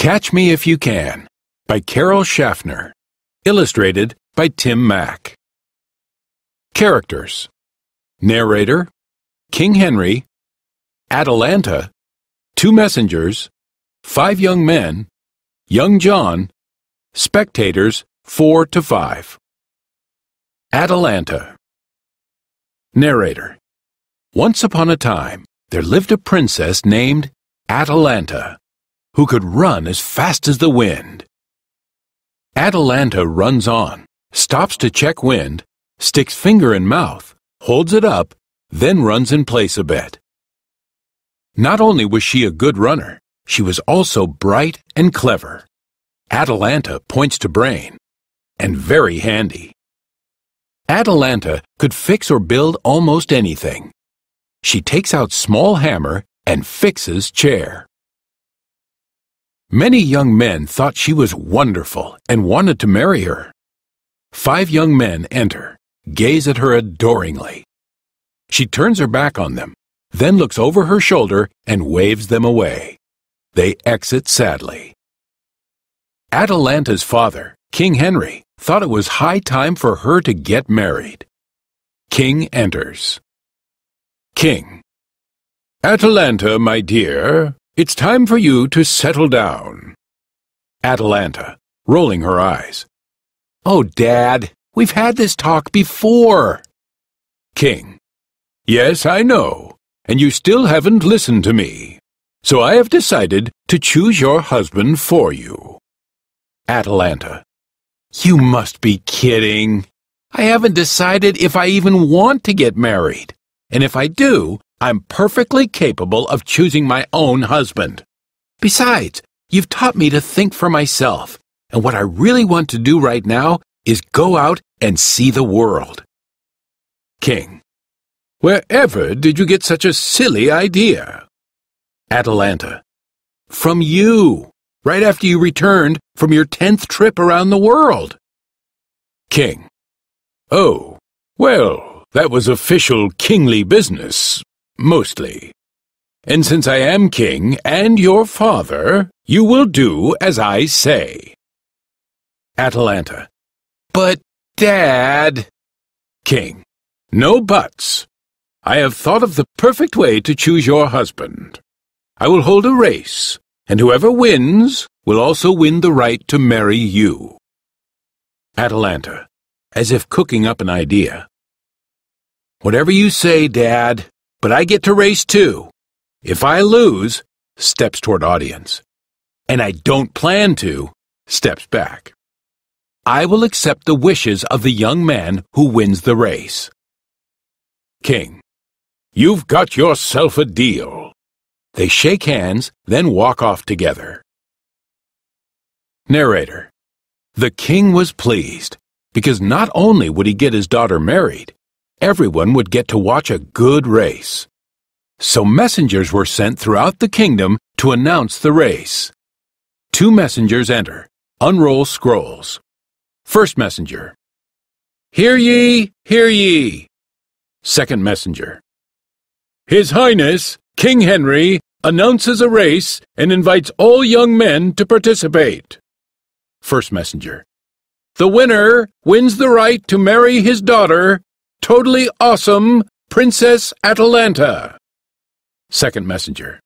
Catch Me If You Can by Carol Schaffner. Illustrated by Tim Mack. Characters: Narrator, King Henry, Atalanta, 2 messengers, 5 young men, young John, spectators 4 to 5. Atalanta. Narrator: Once upon a time, there lived a princess named Atalanta, who could run as fast as the wind. Atalanta runs on, stops to check wind, sticks finger in mouth, holds it up, then runs in place a bit. Not only was she a good runner, she was also bright and clever. Atalanta points to brain, and very handy. Atalanta could fix or build almost anything. She takes out small hammer and fixes chair. Many young men thought she was wonderful and wanted to marry her. 5 young men enter, gaze at her adoringly. She turns her back on them, then looks over her shoulder and waves them away. They exit sadly. Atalanta's father, King Henry, thought it was high time for her to get married. King enters. King: Atalanta, my dear, it's time for you to settle down. Atalanta, rolling her eyes: Oh, Dad, we've had this talk before. King: Yes, I know, and you still haven't listened to me. So I have decided to choose your husband for you. Atalanta: You must be kidding. I haven't decided if I even want to get married. And if I do, I'm perfectly capable of choosing my own husband. Besides, you've taught me to think for myself, and what I really want to do right now is go out and see the world. King: Wherever did you get such a silly idea? Atalanta: From you, right after you returned from your 10th trip around the world. King: Oh, well, that was official kingly business. Mostly. And since I am king and your father, you will do as I say. Atalanta: But, Dad... King: No buts. I have thought of the perfect way to choose your husband. I will hold a race, and whoever wins will also win the right to marry you. Atalanta, as if cooking up an idea: Whatever you say, Dad. But I get to race too. If I lose, steps toward audience. And I don't plan to, steps back. I will accept the wishes of the young man who wins the race. King: You've got yourself a deal. They shake hands, then walk off together. Narrator: The king was pleased, because not only would he get his daughter married, everyone would get to watch a good race. So messengers were sent throughout the kingdom to announce the race. 2 messengers enter, unroll scrolls. First messenger: Hear ye, hear ye. Second messenger: His Highness, King Henry, announces a race and invites all young men to participate. First messenger: The winner wins the right to marry his daughter, totally awesome, Princess Atalanta. Second messenger: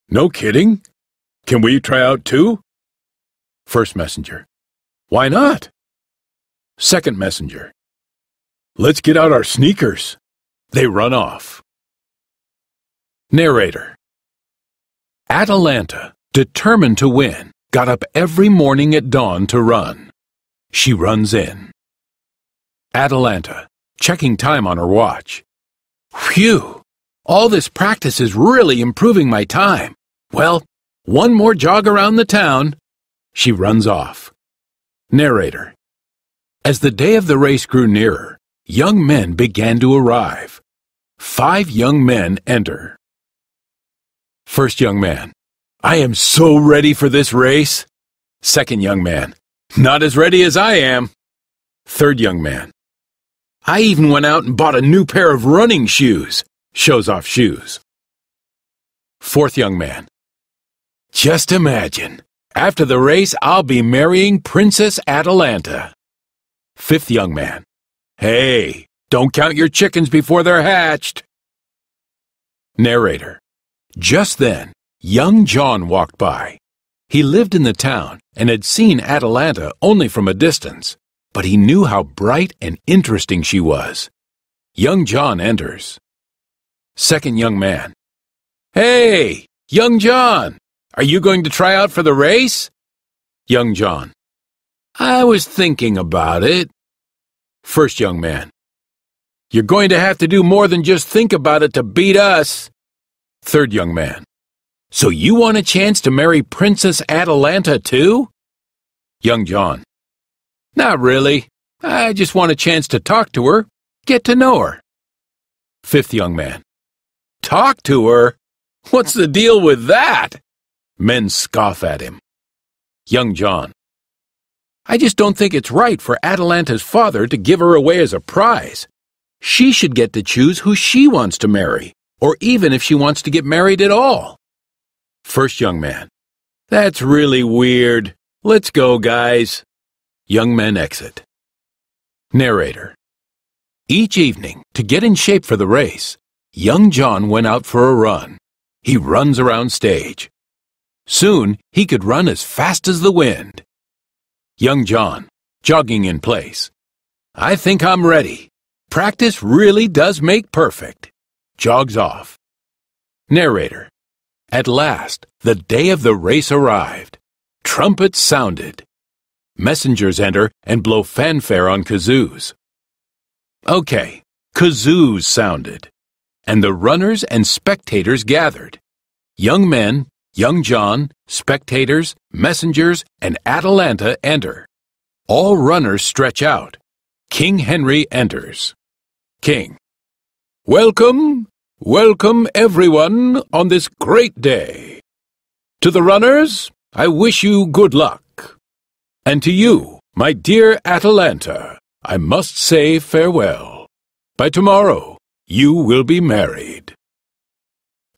No kidding? Can we try out too? First messenger: Why not? Second messenger: Let's get out our sneakers. They run off. Narrator: Atalanta, determined to win, got up every morning at dawn to run. She runs in. Atalanta, checking time on her watch: Phew! All this practice is really improving my time. Well, one more jog around the town. She runs off. Narrator: As the day of the race grew nearer, young men began to arrive. 5 young men enter. First young man: I am so ready for this race. Second young man: Not as ready as I am. Third young man: I even went out and bought a new pair of running shoes. Shows off shoes. Fourth young man: Just imagine, After the race, I'll be marrying Princess Atalanta. Fifth young man. Hey, don't count your chickens before they're hatched. Narrator. Just then, young John walked by. He lived in the town and had seen Atalanta only from a distance, but he knew how bright and interesting she was. Young John enters. Second young man. Hey, young John, are you going to try out for the race? Young John. I was thinking about it. First young man. You're going to have to do more than just think about it to beat us. Third young man. So you want a chance to marry Princess Atalanta too? Young John. Not really. I just want a chance to talk to her, get to know her. Fifth young man. Talk to her? What's the deal with that? Men scoff at him. Young John. I just don't think it's right for Atalanta's father to give her away as a prize. She should get to choose who she wants to marry, or even if she wants to get married at all. First young man. That's really weird. Let's go, guys. Young men exit. Narrator. Each evening, to get in shape for the race, young John went out for a run. He runs around stage. Soon, he could run as fast as the wind. Young John, jogging in place. I think I'm ready. Practice really does make perfect. Jogs off. Narrator. At last, the day of the race arrived. Trumpets sounded. Messengers enter and blow fanfare on kazoos. Okay, kazoos sounded, and the runners and spectators gathered. Young men, young John, spectators, messengers, and Atalanta enter. All runners stretch out. King Henry enters. King. Welcome, welcome everyone on this great day. To the runners, I wish you good luck. And to you, my dear Atalanta, I must say farewell. By tomorrow, you will be married.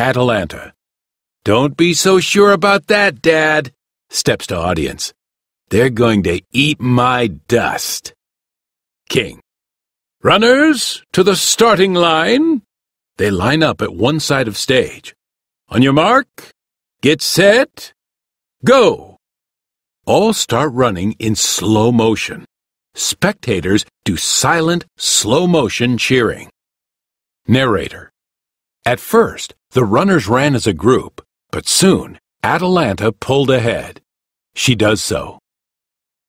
Atalanta. Don't be so sure about that, Dad. Steps to audience. They're going to eat my dust. King. Runners, to the starting line. They line up at one side of stage. On your mark, get set, go. All start running in slow motion. Spectators do silent, slow motion cheering. Narrator. At first, the runners ran as a group, but soon Atalanta pulled ahead. She does so.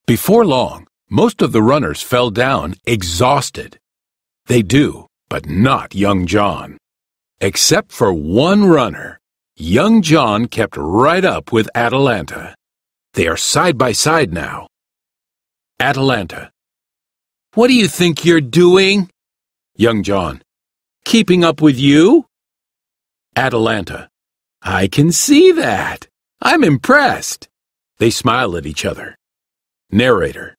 Before long, most of the runners fell down exhausted. They do, but not young John. Except for one runner, young John kept right up with Atalanta. They are side by side now. Atalanta. What do you think you're doing? Young John. Keeping up with you? Atalanta. I can see that. I'm impressed. They smile at each other. Narrator.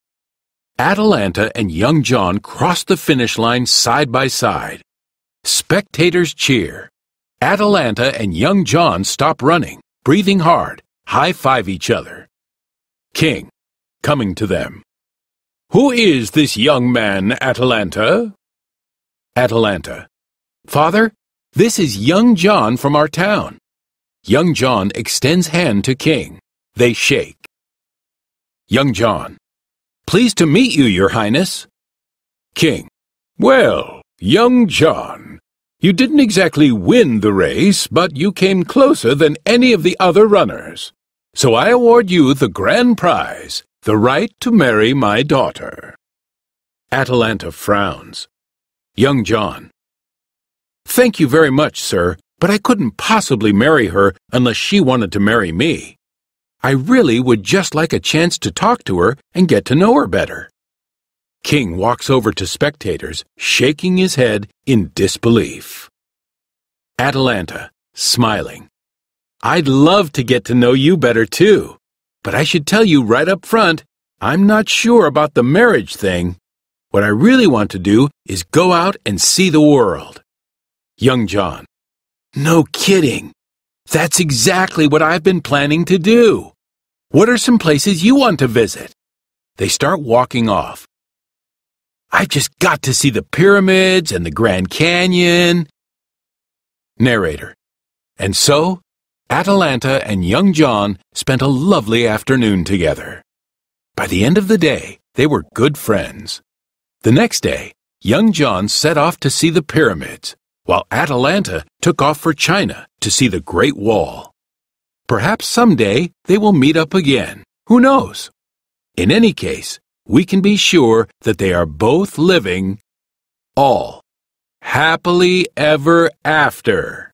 Atalanta and young John cross the finish line side by side. Spectators cheer. Atalanta and young John stop running, breathing hard, high-five each other. King, coming to them. Who is this young man, Atalanta? Atalanta. Father, this is young John from our town. Young John extends hand to King. They shake. Young John. Pleased to meet you, Your Highness. King. Well, young John, you didn't exactly win the race, but you came closer than any of the other runners. So I award you the grand prize, the right to marry my daughter. Atalanta frowns. Young John. Thank you very much, sir, but I couldn't possibly marry her unless she wanted to marry me. I really would just like a chance to talk to her and get to know her better. King walks over to spectators, shaking his head in disbelief. Atalanta, smiling. I'd love to get to know you better too, but I should tell you right up front, I'm not sure about the marriage thing. What I really want to do is go out and see the world. Young John. No kidding. That's exactly what I've been planning to do. What are some places you want to visit? They start walking off. I've just got to see the pyramids and the Grand Canyon. Narrator. And so, Atalanta and young John spent a lovely afternoon together. By the end of the day, they were good friends. The next day, young John set off to see the pyramids, while Atalanta took off for China to see the Great Wall. Perhaps someday they will meet up again. Who knows? In any case, we can be sure that they are both living all happily ever after.